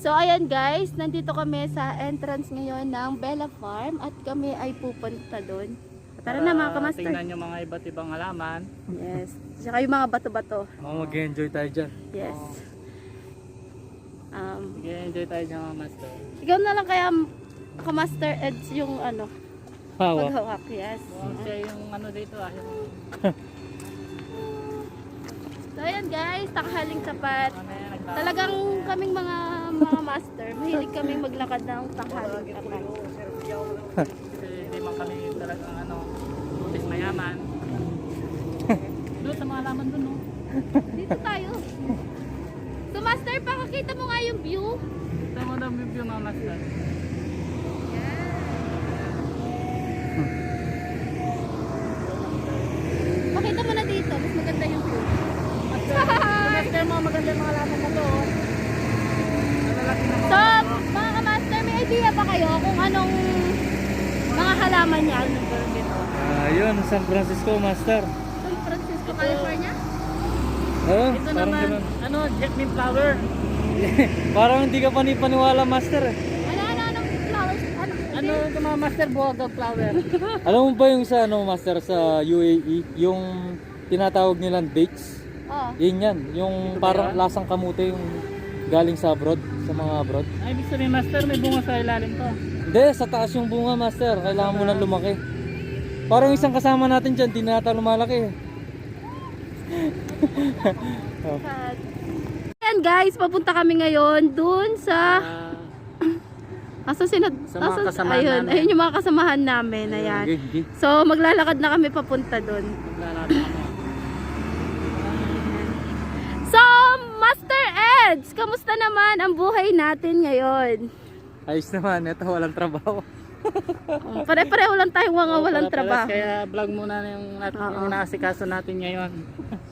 So ayan guys, nandito kami sa entrance ngayon ng Bella Farm at kami ay pupunta doon. Tara na mga kamaster. Tingnan yung mga iba't ibang halaman. Yes. Saka yung mga bato-bato. Mag-enjoy tayo dyan. Yes. Sige, enjoy tayo dyan mga master. Ikaw na lang kaya kamaster Eds yung ano, Hawa. paghawak. Yes. Siya yung ano dito yung So ayan guys, takahaling sapat. ano yan, Talagang kaming mga master, mahilig kaming maglakad ng tanghaling sapat. kasi hindi man kami talagang ano, tulis mayaman. Doon sa mga halaman doon, no? Dito tayo. So master, pakakita mo nga yung view. Ito mo daw yung mga master. Pakita mo na dito, mas maganda yung view. Master mo, maganda yung mga halaman na to. Oh. Nalalaki na So, mga master, may idea ba kayo kung anong mga halaman yan? Yun, San Francisco, master. San Francisco, California? Oh, Ito parang naman, ganun. ano, jasmine flower. Parang hindi ka panipaniwala, master. Anong flowers? Ano ito mga master, buwagag flower. Alam mo ba yung sa ano, master, sa UAE, yung tinatawag nilang dates? Oh. Yun yan, yung parang lasang kamute yung galing sa abroad, sa mga abroad. Ay, ibig sabihin master, may bunga sa ilalim to. Hindi, sa taas yung bunga, master. Kailangan mo nang lumaki. Parang isang kasama natin dyan, di na ata lumalaki. Ayan guys, papunta kami ngayon dun sa... Sa mga kasamahan ayun, namin. ayun yung mga kasamahan namin. Ayan. Okay. So, maglalakad na kami papunta dun. Maglalaro kami. So, Master Eds, kamusta naman ang buhay natin ngayon? Ayos naman, ito walang trabaho. Pare-pareho lang tayong mga Oo, walang pala-palas, trabaho. Kaya vlog muna yung naasikaso natin ngayon.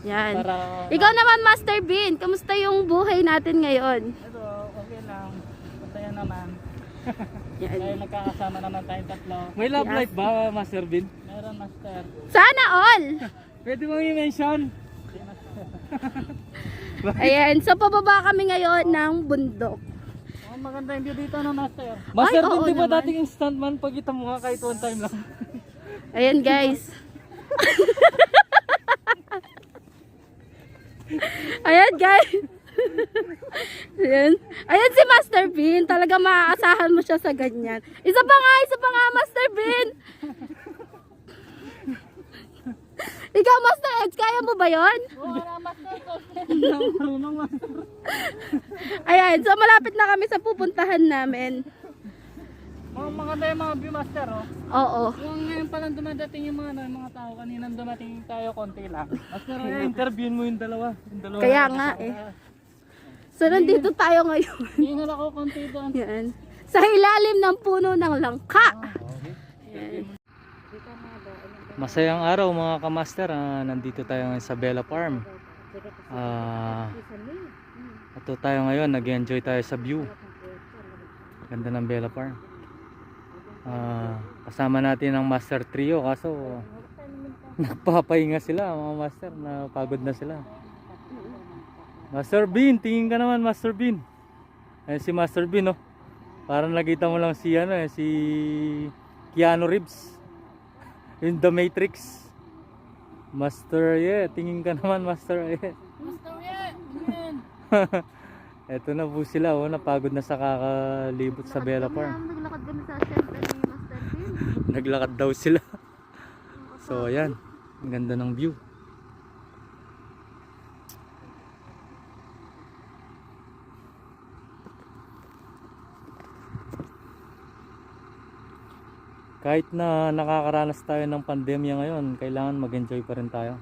Yan. Para, Ikaw naman, Master Bean, kamusta yung buhay natin ngayon? ito, okay lang. Masaya naman. Yan. Dahil nagkakasama naman tayong tatlo. May love Yes. life ba, Master Bin? Meron master. Sana all! Pwede mong i-mention. Hindi, master. Ayan, so pababa kami ngayon ng bundok. Oh, maganda yung view dito na master. Master oo Bin, di ba naman. dating yung stuntman? Pagkita mo nga kahit one time lang. Ayan guys. Ayan guys. Ayan. Ayan si Master Bean. Talaga maaasahan mo siya sa ganyan. Isa pa nga Master Bean. Ikaw Master Eds, kaya mo ba yon? Wala master. Marunong master. Ayan, so malapit na kami sa pupuntahan namin. Maganda yung mga view master oh. Oo. Yung ngayon palang dumadating yung mga, yung mga tao. Kaninang dumating tayo konti lang. Master, interviewin mo yung dalawa. Yung dalawa. Kaya nga eh. So nandito tayo ngayon. Hingal ako konti doon. Yan. Sa ilalim ng puno ng langka. Yan. Masayang araw mga kamaster. Nandito tayo ngayon sa Bella Farm. Ito tayo ngayon, nag-enjoy tayo sa view. Ganda ng Bella Farm. Kasama natin ang Master Trio, kaso nagpapahinga sila mga master, napagod na sila. Master Bean, tingin ka naman Master Bean. Ayan si Master Bean, oh. Parang nakita mo lang si ano, si Keanu Reeves. Yung The Matrix. Master, yeah, tingin ka naman Master, yeah. Master yeah. Eto na po sila, oh, napagod na sa kakalibot sa Bella Farm. Naglakad kami sa center ni Master Bean. Naglakad daw sila. So ayan, ang ganda ng view. Kahit na nakakaranas tayo ng pandemya ngayon, kailangan mag-enjoy pa rin tayo.